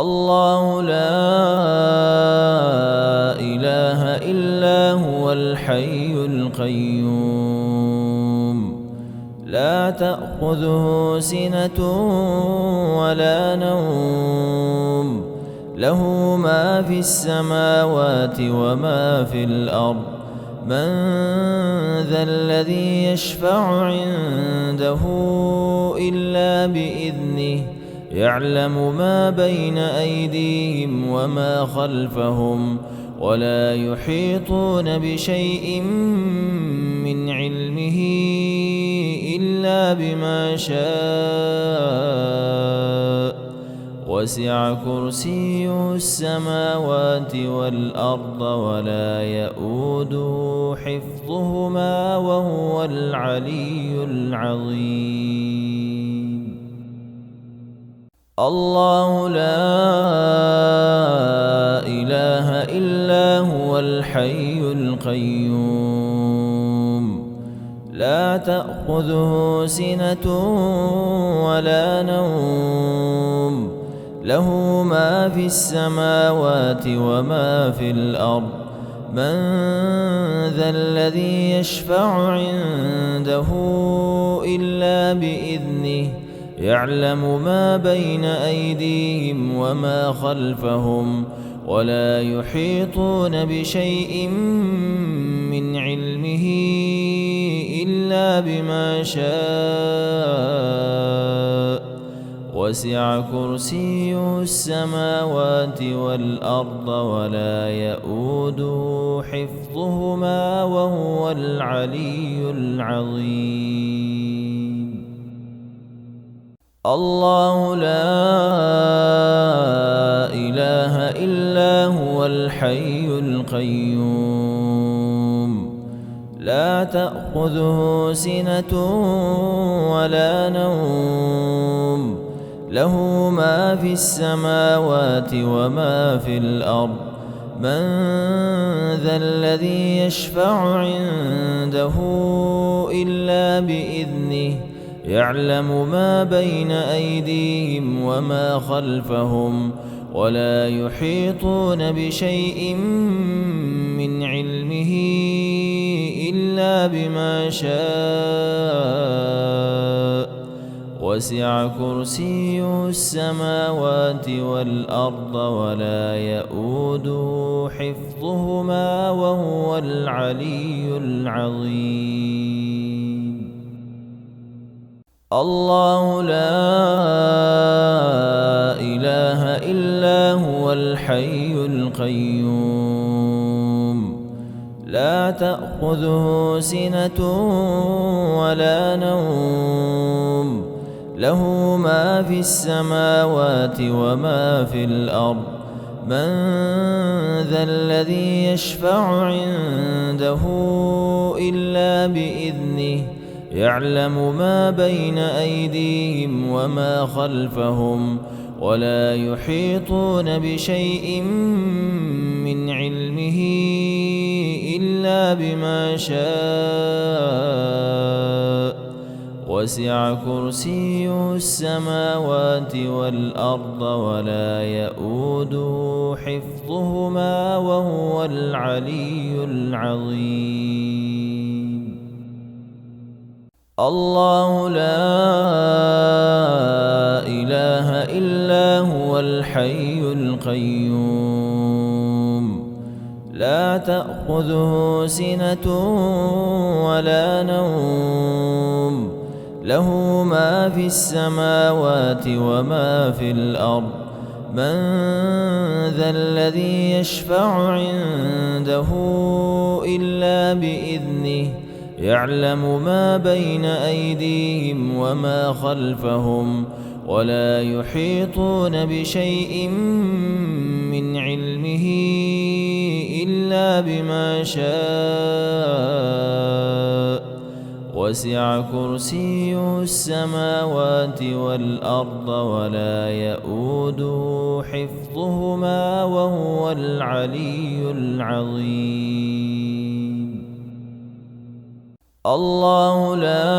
الله لا إله إلا هو الحي القيوم لا تأخذه سنة ولا نوم له ما في السماوات وما في الأرض من ذا الذي يشفع عنده إلا بإذنه يعلم ما بين أيديهم وما خلفهم ولا يحيطون بشيء من علمه إلا بما شاء وسع كرسيه السماوات والأرض ولا يئوده حفظهما وهو العلي العظيم الله لا إله إلا هو الحي القيوم لا تأخذه سنة ولا نوم له ما في السماوات وما في الأرض من ذا الذي يشفع عنده إلا بإذنه يعلم ما بين أيديهم وما خلفهم ولا يحيطون بشيء من علمه إلا بما شاء وسع كرسيه السماوات والأرض ولا يئوده حفظهما وهو العلي العظيم الله لا إله إلا هو الحي القيوم لا تأخذه سنة ولا نوم له ما في السماوات وما في الأرض من ذا الذي يشفع عنده إلا بإذنه يعلم ما بين أيديهم وما خلفهم ولا يحيطون بشيء من علمه إلا بما شاء وسع كرسيه السماوات والأرض ولا يئوده حفظهما وهو العلي العظيم الله لا إله إلا هو الحي القيوم لا تأخذه سنة ولا نوم له ما في السماوات وما في الأرض من ذا الذي يشفع عنده إلا بإذنه يعلم ما بين أيديهم وما خلفهم ولا يحيطون بشيء من علمه إلا بما شاء وسع كرسيه السماوات والأرض ولا يئوده حفظهما وهو العلي العظيم الله لا إله إلا هو الحي القيوم لا تأخذه سنة ولا نوم له ما في السماوات وما في الأرض من ذا الذي يشفع عنده إلا بإذنه يعلم ما بين أيديهم وما خلفهم ولا يحيطون بشيء من علمه إلا بما شاء وسع كرسيه السماوات والأرض ولا يئوده حفظهما وهو العلي العظيم الله لا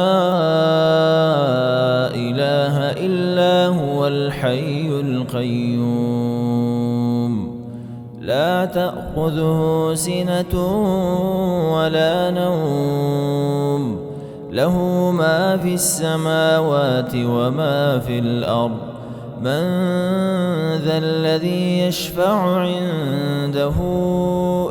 إله إلا هو الحي القيوم القيوم لا تأخذه سنة ولا نوم له ما في السماوات وما في الأرض من ذا الذي يشفع عنده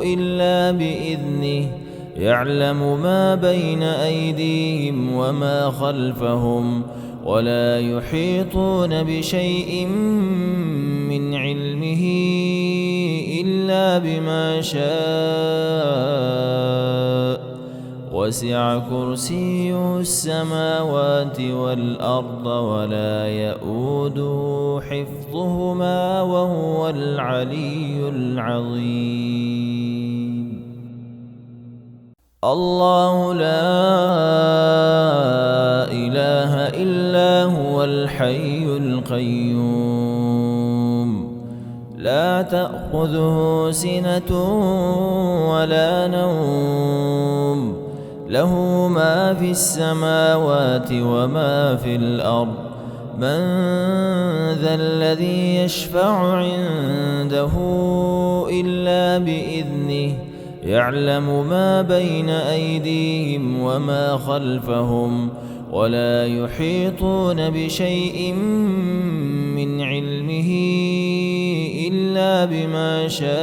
إلا بإذنه يعلم ما بين أيديهم وما خلفهم ولا يحيطون بشيء من علمه إلا بما شاء وسع كرسيه السماوات والأرض ولا يئوده حفظهما وهو العلي العظيم الله لا إله إلا هو الحي القيوم لا تأخذه سنة ولا نوم له ما في السماوات وما في الأرض من ذا الذي يشفع عنده إلا بإذنه يعلم ما بين أيديهم وما خلفهم ولا يحيطون بشيء من علمه إلا بما شاء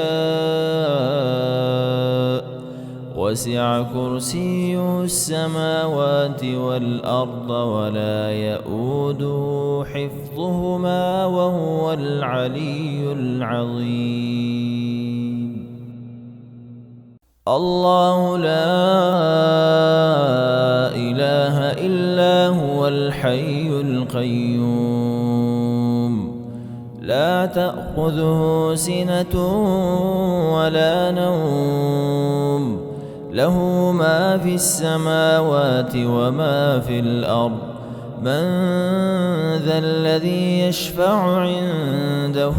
وسع كرسيه السماوات والأرض ولا يئوده حفظهما وهو العلي العظيم الله لا إله إلا هو الحي القيوم لا تأخذه سنة ولا نوم له ما في السماوات وما في الأرض من ذا الذي يشفع عنده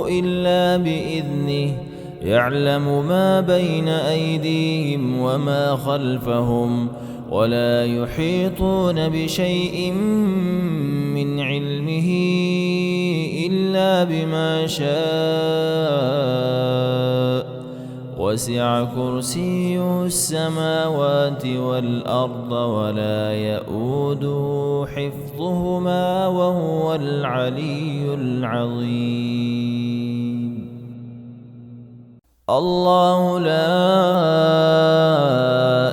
إلا بإذنه يعلم ما بين أيديهم وما خلفهم ولا يحيطون بشيء من علمه إلا بما شاء وسع كرسيه السماوات والأرض ولا يئوده حفظهما وهو العلي العظيم الله لا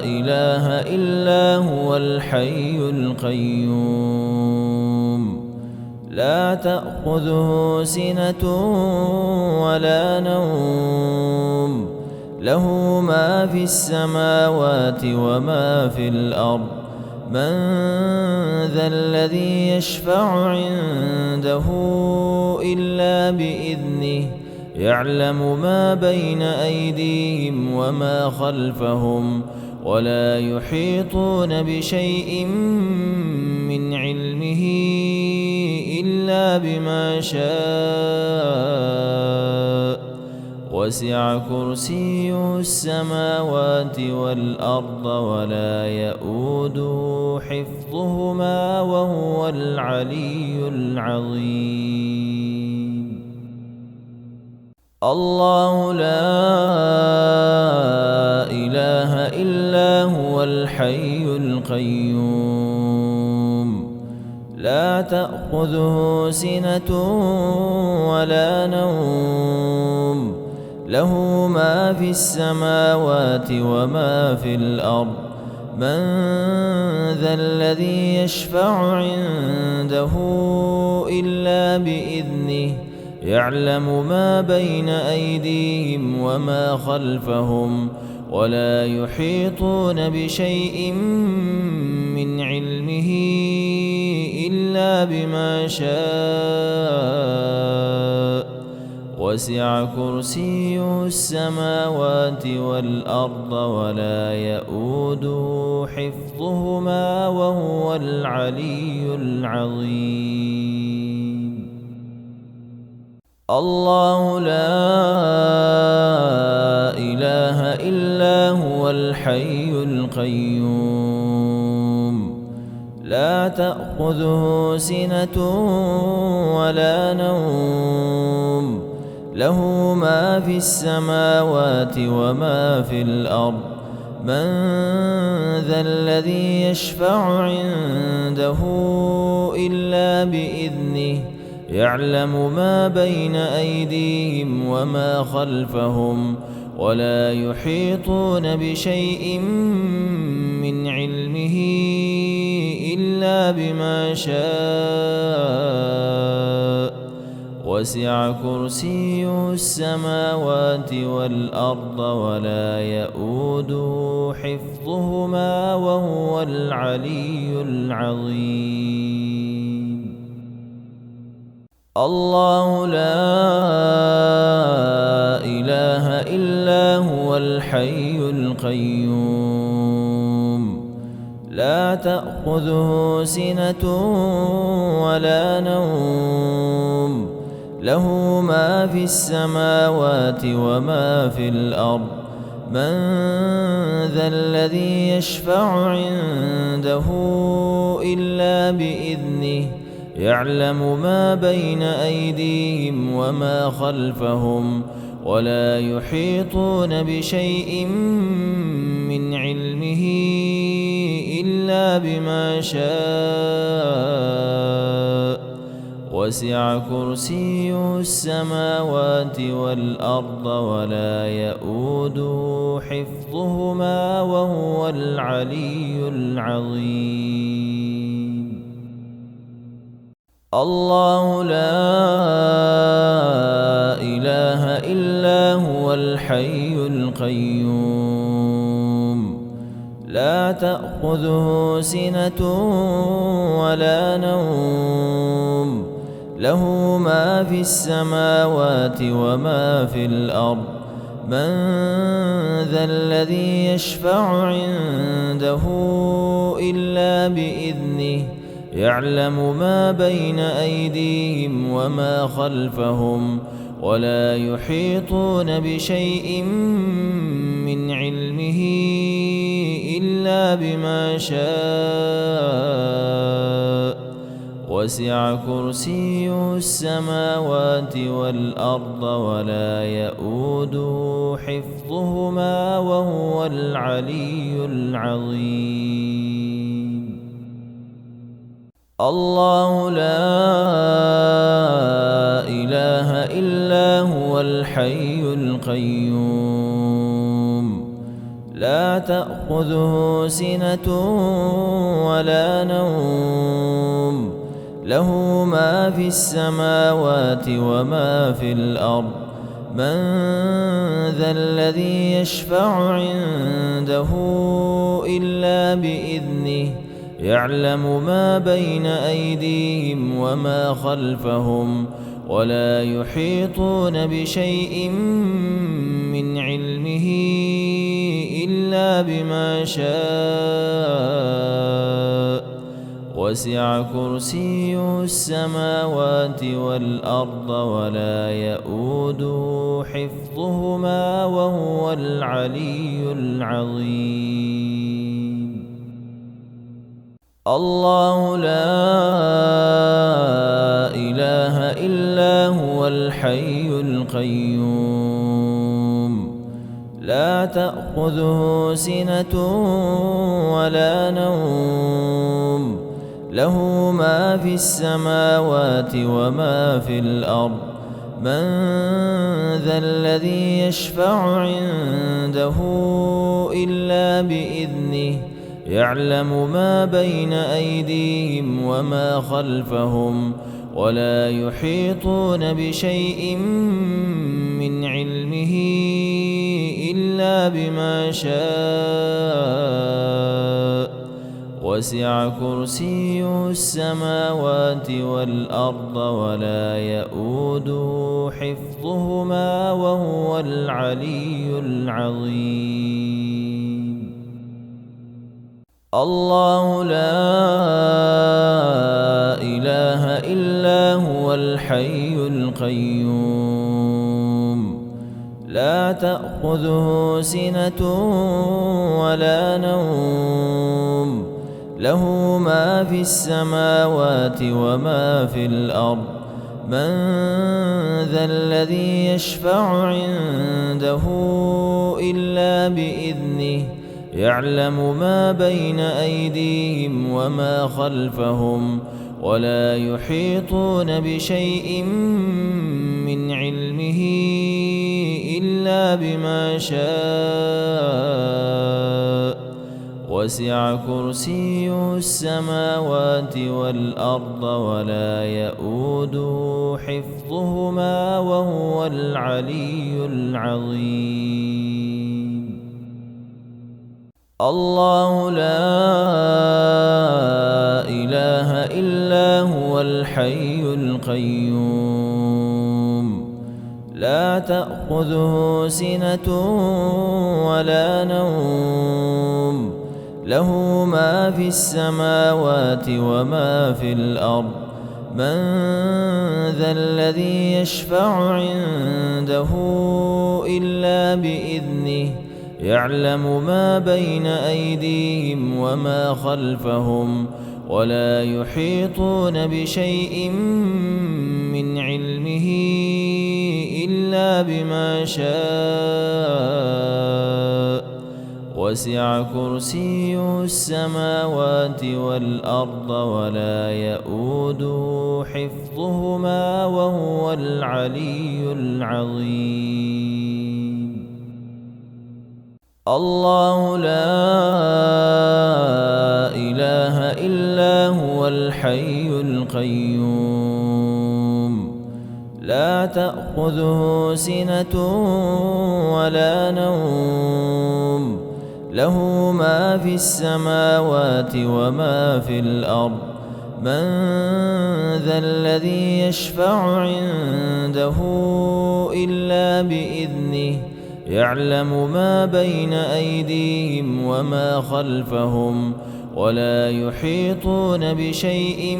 إله إلا هو الحي القيوم لا تأخذه سنة ولا نوم له ما في السماوات وما في الأرض من ذا الذي يشفع عنده إلا بإذنه يعلم ما بين أيديهم وما خلفهم ولا يحيطون بشيء من علمه إلا بما شاء وسع كرسيه السماوات والأرض ولا يئوده حفظهما وهو العلي العظيم الله لا إله إلا هو الحي القيوم لا تأخذه سنة ولا نوم له ما في السماوات وما في الأرض من ذا الذي يشفع عنده إلا بإذنه يعلم ما بين أيديهم وما خلفهم ولا يحيطون بشيء من علمه إلا بما شاء وسع كرسيه السماوات والأرض ولا يئوده حفظهما وهو العلي العظيم الله لا إله إلا هو الحي القيوم لا تأخذه سنة ولا نوم له ما في السماوات وما في الأرض من ذا الذي يشفع عنده إلا بإذنه يعلم ما بين أيديهم وما خلفهم ولا يحيطون بشيء من علمه إلا بما شاء وسع كرسيه السماوات والأرض ولا يئوده حفظهما وهو العلي العظيم. الله لا إله إلا هو الحي القيوم لا تأخذه سنة ولا نوم له ما في السماوات وما في الأرض من ذا الذي يشفع عنده إلا بإذنه يعلم ما بين أيديهم وما خلفهم ولا يحيطون بشيء من علمه إلا بما شاء وسع كرسيه السماوات والأرض ولا يئوده حفظهما وهو العلي العظيم. الله لا إله إلا هو الحي القيوم لا تأخذه سنة ولا نوم له ما في السماوات وما في الأرض من ذا الذي يشفع عنده إلا بإذنه يعلم ما بين أيديهم وما خلفهم ولا يحيطون بشيء من علمه إلا بما شاء وسع كرسيه السماوات والأرض ولا يئوده حفظهما وهو العلي العظيم. الله لا إله إلا هو الحي القيوم لا تأخذه سنة ولا نوم له ما في السماوات وما في الأرض من ذا الذي يشفع عنده إلا بإذنه يعلم ما بين أيديهم وما خلفهم ولا يحيطون بشيء من علمه إلا بما شاء وسع كرسيه السماوات والأرض ولا يئوده حفظهما وهو العلي العظيم. الله لا إله إلا هو الحي القيوم لا تأخذه سنة ولا نوم له ما في السماوات وما في الأرض من ذا الذي يشفع عنده إلا بإذنه يعلم ما بين أيديهم وما خلفهم ولا يحيطون بشيء من علمه إلا بما شاء وسع كرسيه السماوات والأرض ولا يئوده حفظهما وهو العلي العظيم. الله لا إله إلا هو الحي القيوم لا تأخذه سنة ولا نوم له ما في السماوات وما في الأرض من ذا الذي يشفع عنده إلا بإذنه يعلم ما بين أيديهم وما خلفهم ولا يحيطون بشيء من علمه إلا بما شاء وسع كرسيه السماوات والأرض ولا يئوده حفظهما وهو العلي العظيم. الله لا إله إلا هو الحي القيوم لا تأخذه سنة ولا نوم له ما في السماوات وما في الأرض من ذا الذي يشفع عنده إلا بإذنه يعلم ما بين أيديهم وما خلفهم ولا يحيطون بشيء من علمه إلا بما شاء وسع كرسيه السماوات والأرض ولا يئوده حفظهما وهو العلي العظيم. الله لا إله إلا هو الحي القيوم لا تأخذه سنة ولا نوم له ما في السماوات وما في الأرض من ذا الذي يشفع عنده إلا بإذنه يعلم ما بين أيديهم وما خلفهم ولا يحيطون بشيء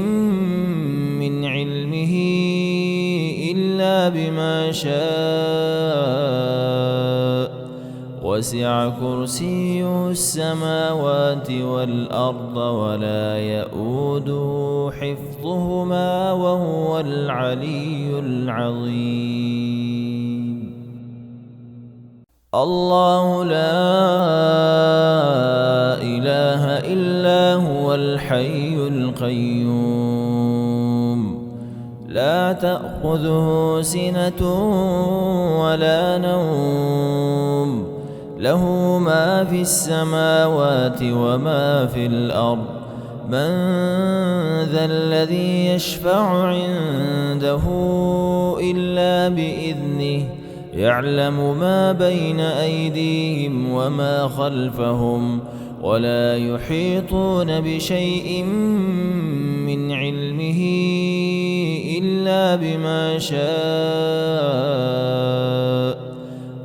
من علمه إلا بما شاء وسع كرسيه السماوات والأرض ولا يئوده حفظهما وهو العلي العظيم. الله لا إله إلا هو الحي القيوم لا تأخذه سنة ولا نوم له ما في السماوات وما في الأرض من ذا الذي يشفع عنده إلا بإذنه يعلم ما بين أيديهم وما خلفهم ولا يحيطون بشيء من علمه إلا بما شاء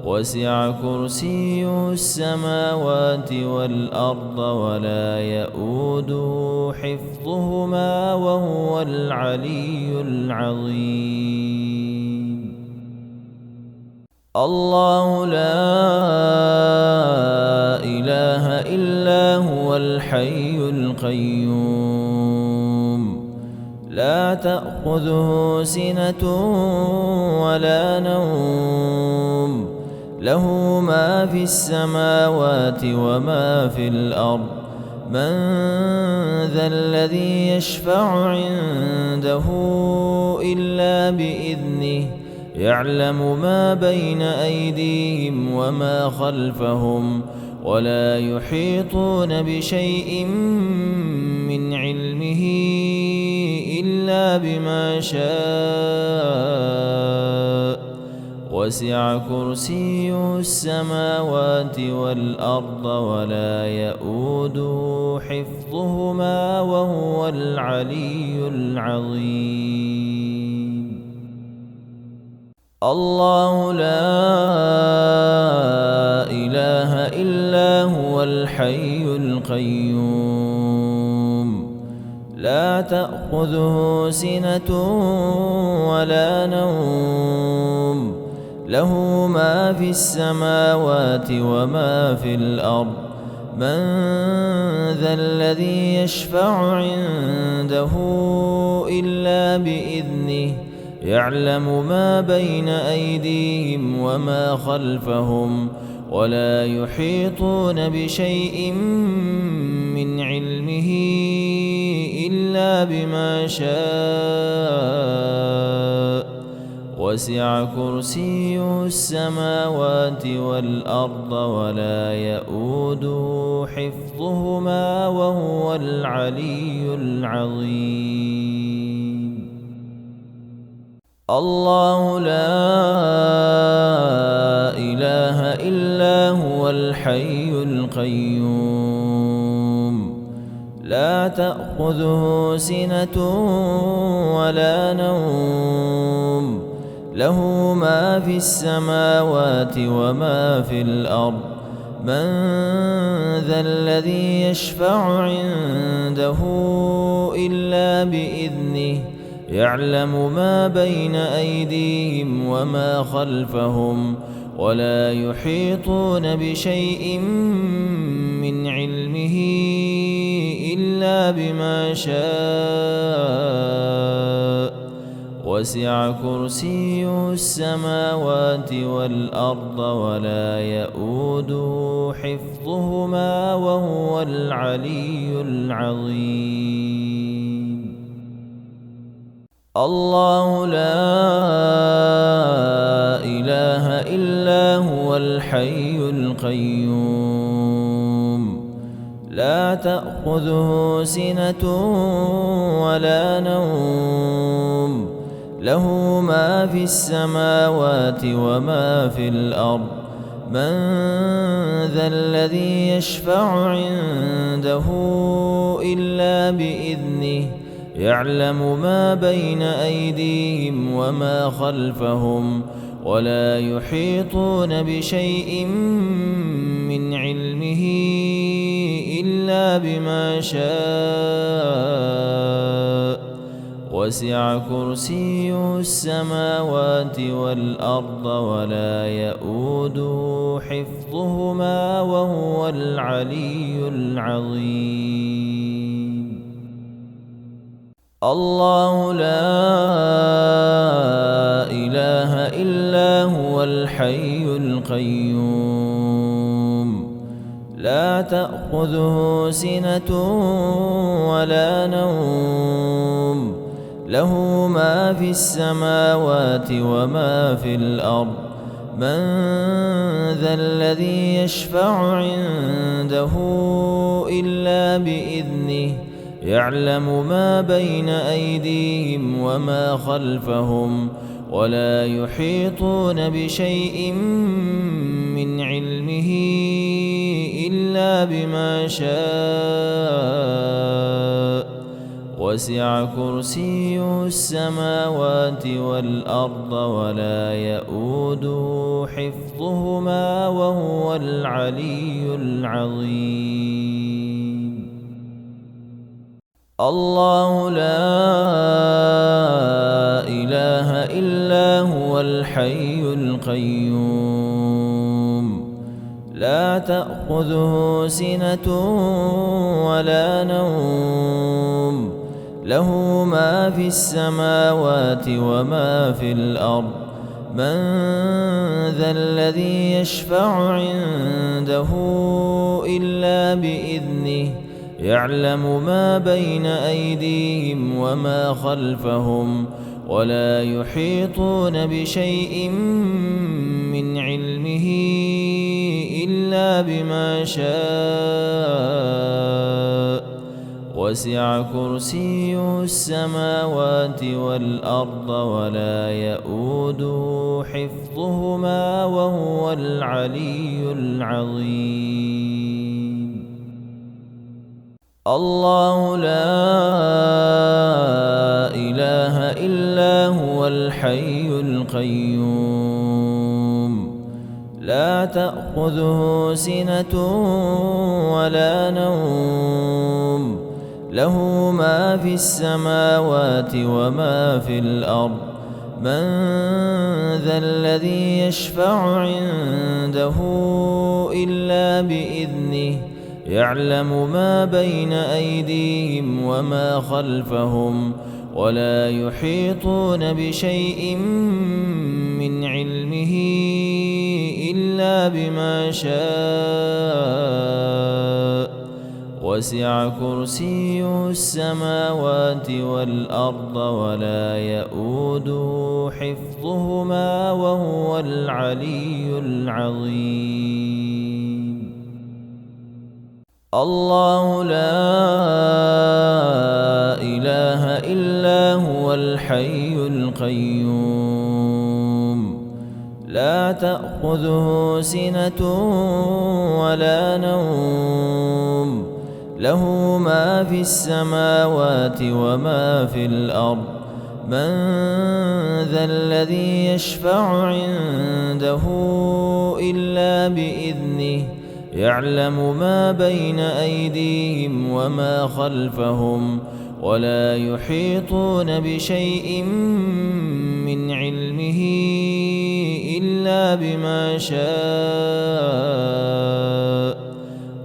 وسع كرسيه السماوات والأرض ولا يئوده حفظهما وهو العلي العظيم. الله لا إله إلا هو الحي القيوم لا تأخذه سنة ولا نوم له ما في السماوات وما في الأرض من ذا الذي يشفع عنده إلا بإذنه يعلم ما بين أيديهم وما خلفهم ولا يحيطون بشيء من علمه إلا بما شاء وسع كرسيه السماوات والأرض ولا يئوده حفظهما وهو العلي العظيم. الله لا إله إلا هو الحي القيوم لا تأخذه سنة ولا نوم له ما في السماوات وما في الأرض من ذا الذي يشفع عنده إلا بإذنه يعلم ما بين أيديهم وما خلفهم ولا يحيطون بشيء من علمه إلا بما شاء وسع كرسيه السماوات والأرض ولا يئوده حفظهما وهو العلي العظيم. الله لا إله إلا هو الحي القيوم لا تأخذه سنة ولا نوم له ما في السماوات وما في الأرض من ذا الذي يشفع عنده إلا بإذنه يعلم ما بين أيديهم وما خلفهم ولا يحيطون بشيء من علمه إلا بما شاء وسع كرسيه السماوات والأرض ولا يئوده حفظهما وهو العلي العظيم. الله لا إله إلا هو الحي القيوم لا تأخذه سنة ولا نوم له ما في السماوات وما في الأرض من ذا الذي يشفع عنده إلا بإذنه يعلم ما بين أيديهم وما خلفهم ولا يحيطون بشيء من علمه إلا بما شاء وسع كرسيه السماوات والأرض ولا يئوده حفظهما وهو العلي العظيم. الله لا إله إلا هو الحي القيوم لا تأخذه سنة ولا نوم له ما في السماوات وما في الأرض من ذا الذي يشفع عنده إلا بإذنه يعلم ما بين أيديهم وما خلفهم ولا يحيطون بشيء من علمه إلا بما شاء وسع كرسيه السماوات والأرض ولا يئوده حفظهما وهو العلي العظيم. الله لا إله إلا هو الحي القيوم لا تأخذه سنة ولا نوم له ما في السماوات وما في الأرض من ذا الذي يشفع عنده إلا بإذنه يعلم ما بين أيديهم وما خلفهم ولا يحيطون بشيء من علمه إلا بما شاء وسع كرسيه السماوات والأرض ولا يئوده حفظهما وهو العلي العظيم. الله لا إله إلا هو الحي القيوم لا تأخذه سنة ولا نوم له ما في السماوات وما في الأرض من ذا الذي يشفع عنده إلا بإذنه يعلم ما بين أيديهم وما خلفهم ولا يحيطون بشيء من علمه إلا بما شاء وسع كرسيه السماوات والأرض ولا يئوده حفظهما وهو العلي العظيم. الله لا إله إلا هو الحي القيوم لا تأخذه سنة ولا نوم له ما في السماوات وما في الأرض من ذا الذي يشفع عنده إلا بإذنه يعلم ما بين أيديهم وما خلفهم ولا يحيطون بشيء من علمه إلا بما شاء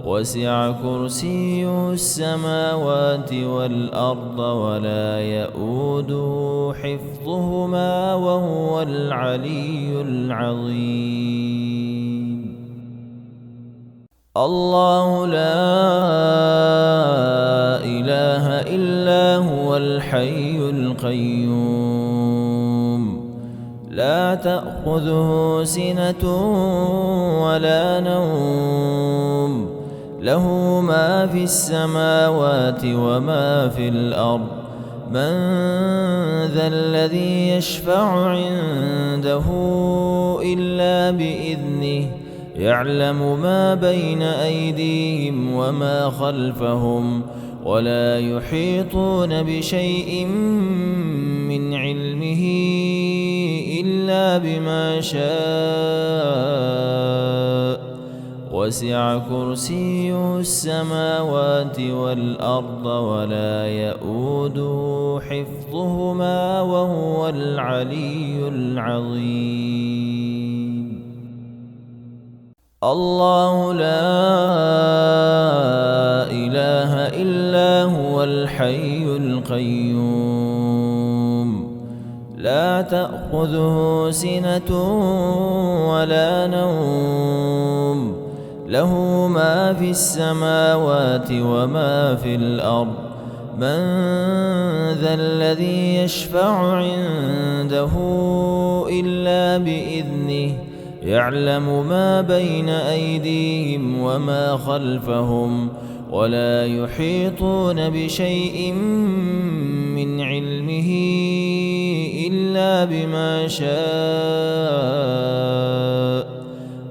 وسع كرسيه السماوات والأرض ولا يئوده حفظهما وهو العلي العظيم. الله لا إله إلا هو الحي القيوم لا تأخذه سنة ولا نوم له ما في السماوات وما في الأرض من ذا الذي يشفع عنده إلا بإذنه يعلم ما بين أيديهم وما خلفهم ولا يحيطون بشيء من علمه إلا بما شاء وسع كرسيه السماوات والأرض ولا يئوده حفظهما وهو العلي العظيم. الله لا إله إلا هو الحي القيوم لا تأخذه سنة ولا نوم له ما في السماوات وما في الأرض من ذا الذي يشفع عنده إلا بإذنه يعلم ما بين أيديهم وما خلفهم ولا يحيطون بشيء من علمه إلا بما شاء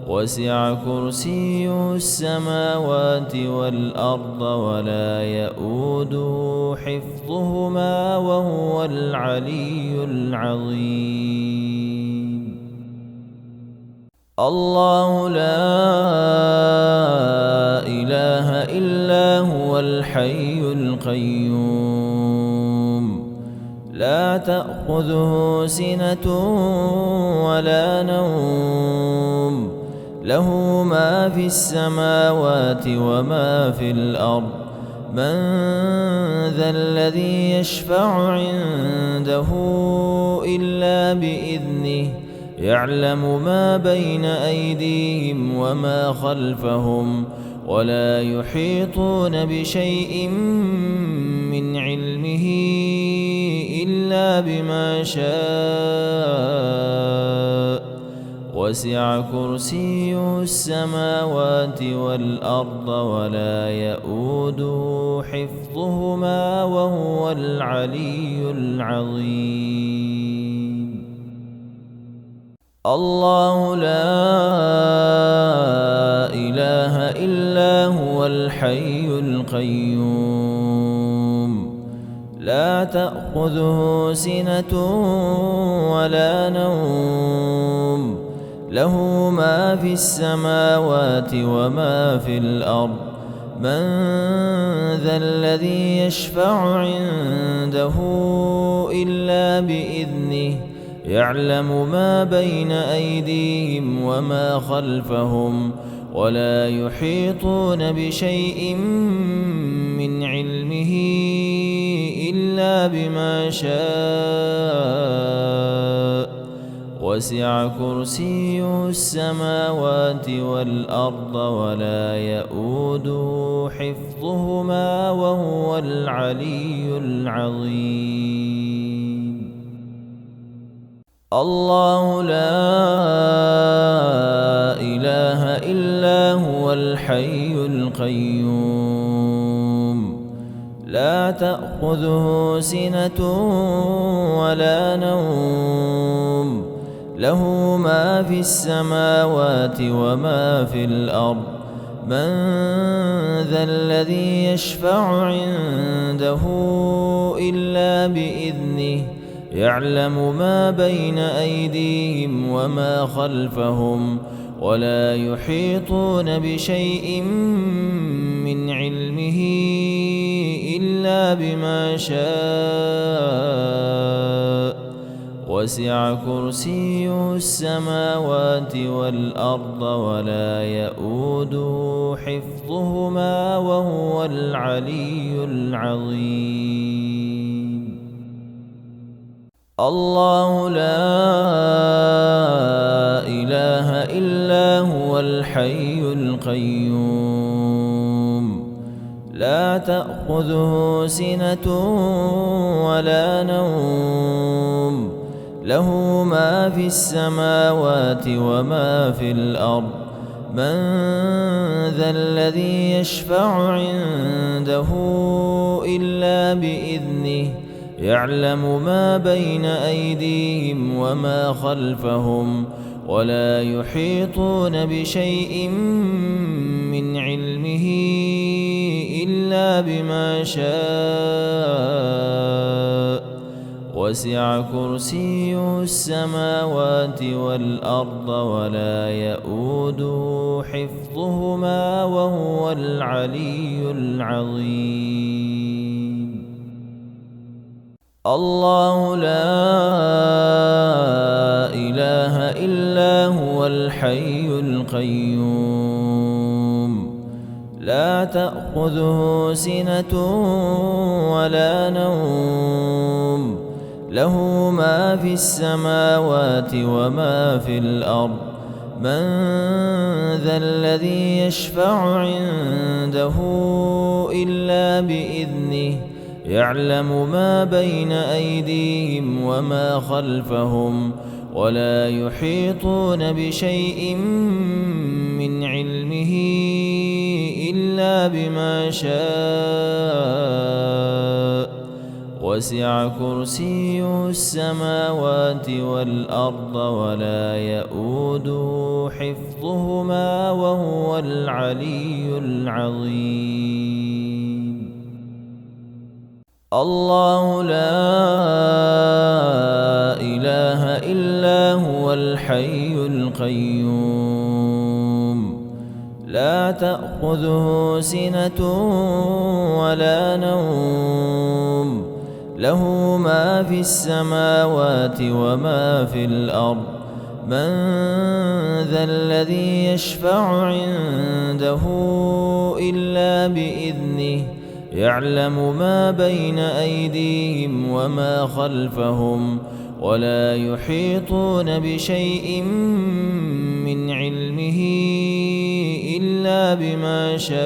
وسع كرسيه السماوات والأرض ولا يئوده حفظهما وهو العلي العظيم. الله لا إله إلا هو الحي القيوم لا تأخذه سنة ولا نوم له ما في السماوات وما في الأرض من ذا الذي يشفع عنده إلا بإذنه يعلم ما بين أيديهم وما خلفهم ولا يحيطون بشيء من علمه إلا بما شاء وسع كرسيه السماوات والأرض ولا يئوده حفظهما وهو العلي العظيم. الله لا إله إلا هو الحي القيوم لا تأخذه سنة ولا نوم له ما في السماوات وما في الأرض من ذا الذي يشفع عنده إلا بإذنه يعلم ما بين أيديهم وما خلفهم ولا يحيطون بشيء من علمه إلا بما شاء وسع كرسيه السماوات والأرض ولا يئوده حفظهما وهو العلي العظيم. الله لا إله إلا هو الحي القيوم لا تأخذه سنة ولا نوم له ما في السماوات وما في الأرض من ذا الذي يشفع عنده إلا بإذنه يعلم ما بين أيديهم وما خلفهم ولا يحيطون بشيء من علمه إلا بما شاء وسع كرسيه السماوات والأرض ولا يئوده حفظهما وهو العلي العظيم. الله لا إله إلا هو الحي القيوم لا تأخذه سنة ولا نوم له ما في السماوات وما في الأرض من ذا الذي يشفع عنده إلا بإذنه يعلم ما بين أيديهم وما خلفهم ولا يحيطون بشيء من علمه إلا بما شاء وسع كرسيه السماوات والأرض ولا يئوده حفظهما وهو العلي العظيم. الله لا إله إلا هو الحي القيوم لا تأخذه سنة ولا نوم له ما في السماوات وما في الأرض من ذا الذي يشفع عنده إلا بإذنه يعلم ما بين أيديهم وما خلفهم ولا يحيطون بشيء من علمه إلا بما شاء وسع كرسيه السماوات والأرض ولا يئوده حفظهما وهو العلي العظيم. الله لا إله إلا هو الحي القيوم لا تأخذه سنة ولا نوم له ما في السماوات وما في الأرض من ذا الذي يشفع عنده إلا بإذنه يعلم ما بين أيديهم وما خلفهم ولا يحيطون بشيء من علمه إلا بما شاء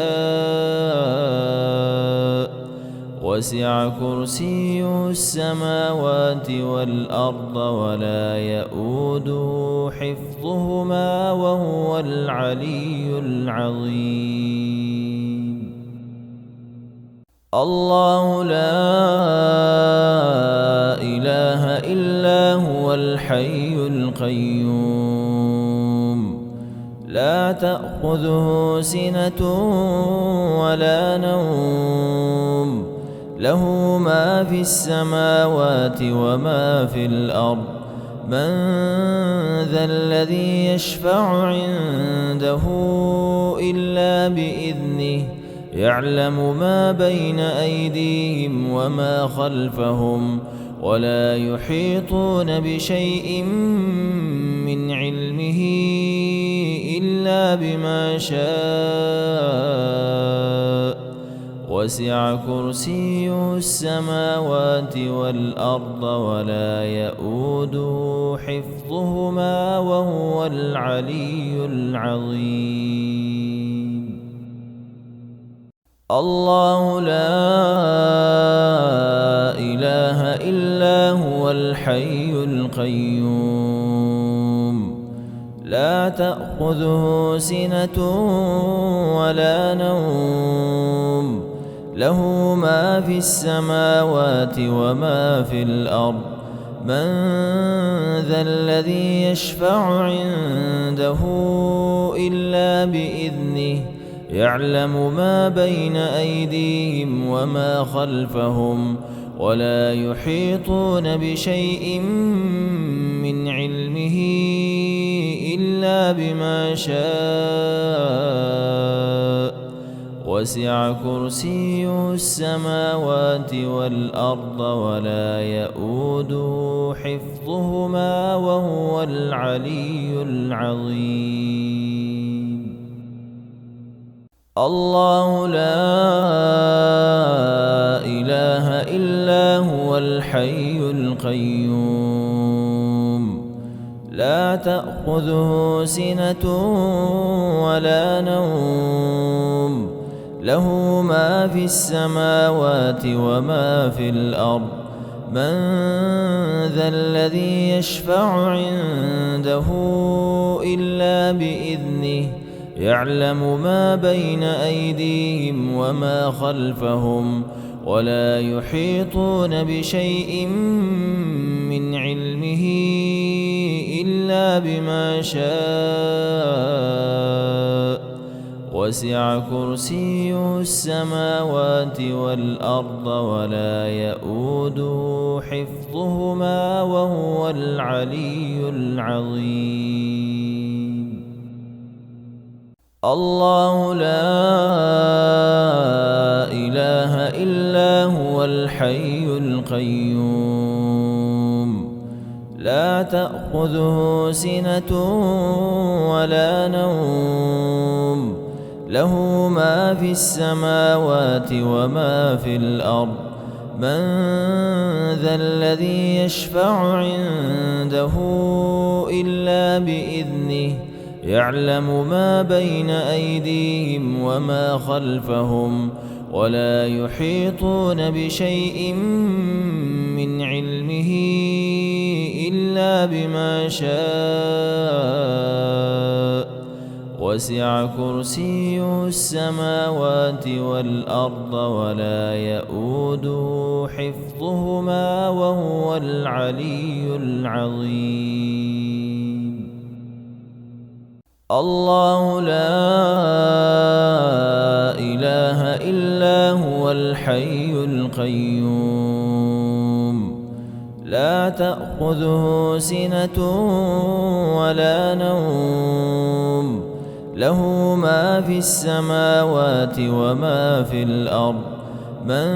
وسع كرسيه السماوات والأرض ولا يئوده حفظهما وهو العلي العظيم. الله لا إله إلا هو الحي القيوم لا تأخذه سنة ولا نوم له ما في السماوات وما في الأرض من ذا الذي يشفع عنده إلا بإذنه يعلم ما بين أيديهم وما خلفهم ولا يحيطون بشيء من علمه إلا إلا بما شاء وسع كرسيه السماوات والأرض ولا يئوده حفظهما وهو العلي العظيم. الله لا إله إلا هو الحي القيوم لا تأخذه سنة ولا نوم له ما في السماوات وما في الأرض من ذا الذي يشفع عنده إلا بإذنه يعلم ما بين أيديهم وما خلفهم ولا يحيطون بشيء من علمه إلا بما شاء وسع كرسيه السماوات والأرض ولا يئوده حفظهما وهو العلي العظيم. الله لا إله إلا هو الحي القيوم لا تأخذه سنة ولا نوم له ما في السماوات وما في الأرض من ذا الذي يشفع عنده إلا بإذنه يعلم ما بين أيديهم وما خلفهم ولا يحيطون بشيء من علمه إلا بما شاء وسع كرسيه السماوات والأرض ولا يئوده حفظهما وهو العلي العظيم. الله لا إله إلا هو الحي القيوم لا تأخذه سنة ولا نوم له ما في السماوات وما في الأرض من ذا الذي يشفع عنده إلا بإذنه يعلم ما بين أيديهم وما خلفهم ولا يحيطون بشيء من علمه إلا بما شاء وسع كرسيه السماوات والأرض ولا يئوده حفظهما وهو العلي العظيم. الله لا إله إلا هو الحي القيوم لا تأخذه سنة ولا نوم له ما في السماوات وما في الأرض من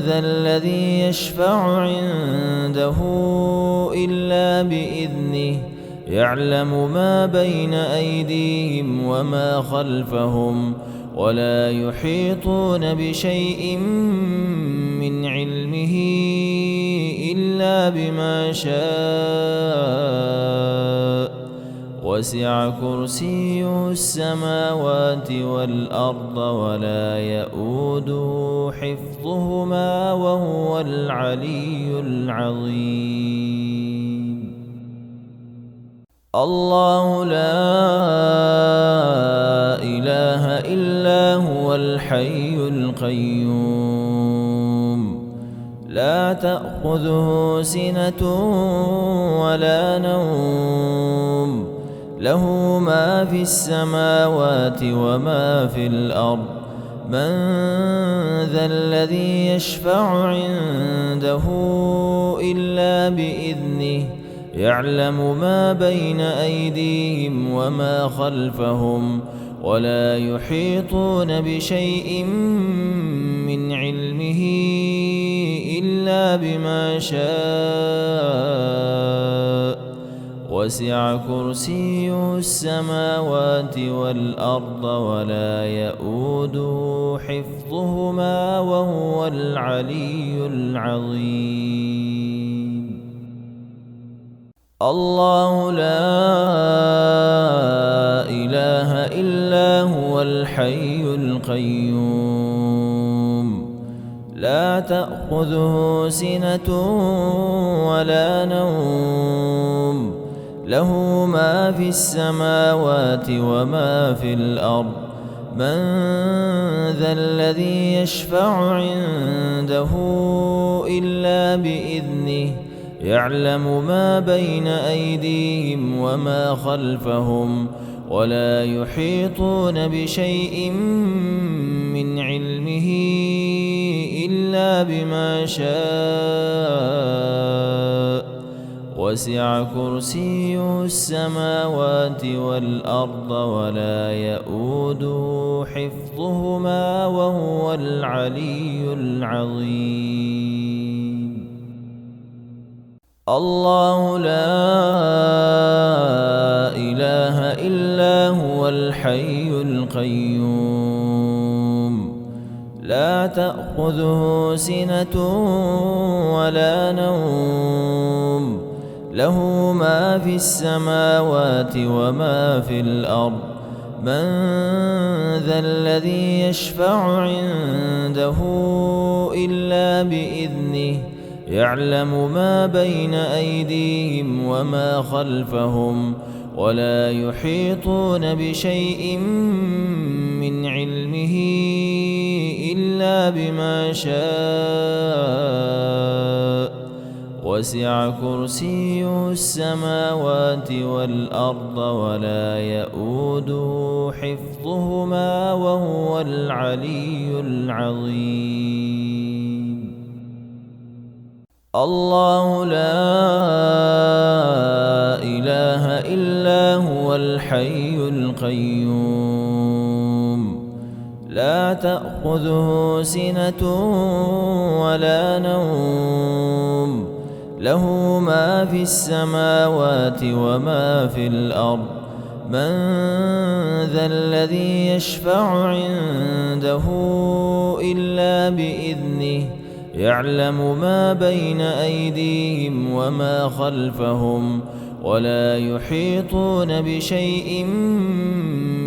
ذا الذي يشفع عنده إلا بإذنه يعلم ما بين أيديهم وما خلفهم ولا يحيطون بشيء من علمه إلا بما شاء وسع كرسيه السماوات والأرض ولا يئوده حفظهما وهو العلي العظيم. الله لا إله إلا هو الحي القيوم لا تأخذه سنة ولا نوم له ما في السماوات وما في الأرض من ذا الذي يشفع عنده إلا بإذنه يعلم ما بين أيديهم وما خلفهم ولا يحيطون بشيء من علمه إلا بما شاء وسع كرسيه السماوات والأرض ولا يئوده حفظهما وهو العلي العظيم. الله لا إله إلا هو الحي القيوم لا تأخذه سنة ولا نوم له ما في السماوات وما في الأرض من ذا الذي يشفع عنده إلا بإذنه يعلم ما بين أيديهم وما خلفهم ولا يحيطون بشيء من علمه إلا بما شاء وسع كرسيه السماوات والأرض ولا يئوده حفظهما وهو العلي العظيم. الله لا إله إلا هو الحي القيوم لا تأخذه سنة ولا نوم له ما في السماوات وما في الأرض من ذا الذي يشفع عنده إلا بإذنه يعلم ما بين أيديهم وما خلفهم ولا يحيطون بشيء من علمه إلا بما شاء وسع كرسيه السماوات والأرض ولا يئوده حفظهما وهو العلي العظيم. الله لا إله إلا هو الحي القيوم لا تأخذه سنة ولا نوم له ما في السماوات وما في الأرض من ذا الذي يشفع عنده إلا بإذنه يعلم ما بين أيديهم وما خلفهم ولا يحيطون بشيء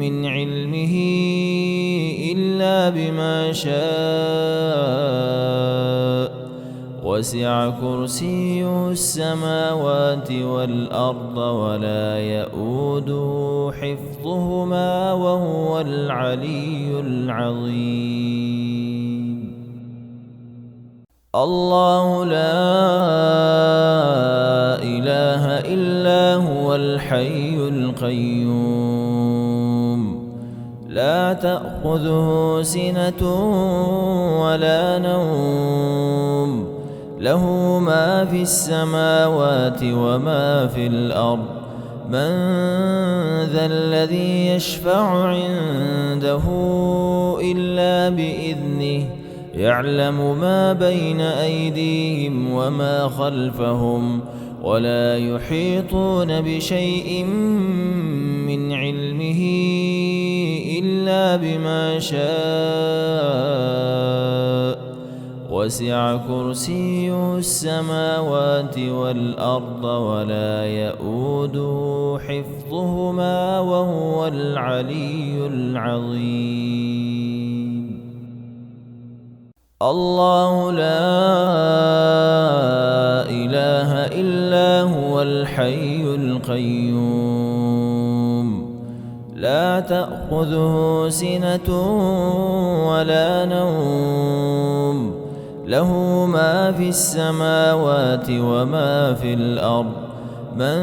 من علمه إلا بما شاء وسع كرسيه السماوات والأرض ولا يئوده حفظهما وهو العلي العظيم. الله لا إله إلا هو الحي القيوم لا تأخذه سنة ولا نوم له ما في السماوات وما في الأرض من ذا الذي يشفع عنده إلا بإذنه يعلم ما بين أيديهم وما خلفهم ولا يحيطون بشيء من علمه إلا بما شاء وسع كرسيه السماوات والأرض ولا يئوده حفظهما وهو العلي العظيم. الله لا إله إلا هو الحي القيوم لا تأخذه سنة ولا نوم له ما في السماوات وما في الأرض من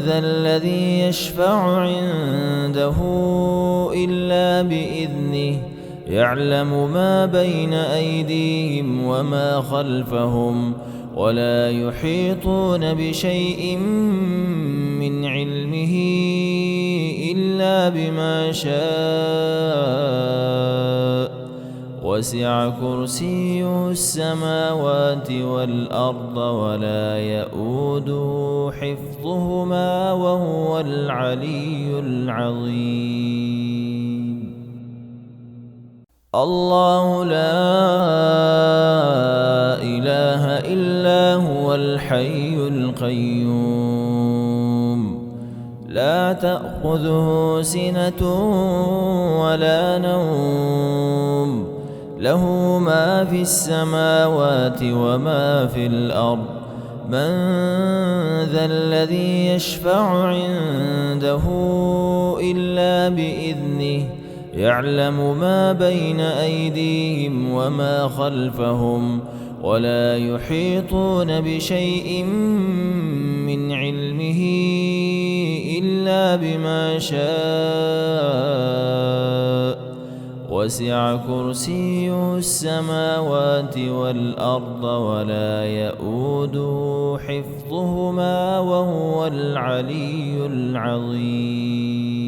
ذا الذي يشفع عنده إلا بإذنه يعلم ما بين أيديهم وما خلفهم ولا يحيطون بشيء من علمه إلا بما شاء وسع كرسيه السماوات والأرض ولا يئوده حفظهما وهو العلي العظيم. الله لا إله إلا هو الحي القيوم لا تأخذه سنة ولا نوم له ما في السماوات وما في الأرض من ذا الذي يشفع عنده إلا بإذنه يعلم ما بين أيديهم وما خلفهم ولا يحيطون بشيء من علمه إلا بما شاء وسع كرسيه السماوات والأرض ولا يئوده حفظهما وهو العلي العظيم.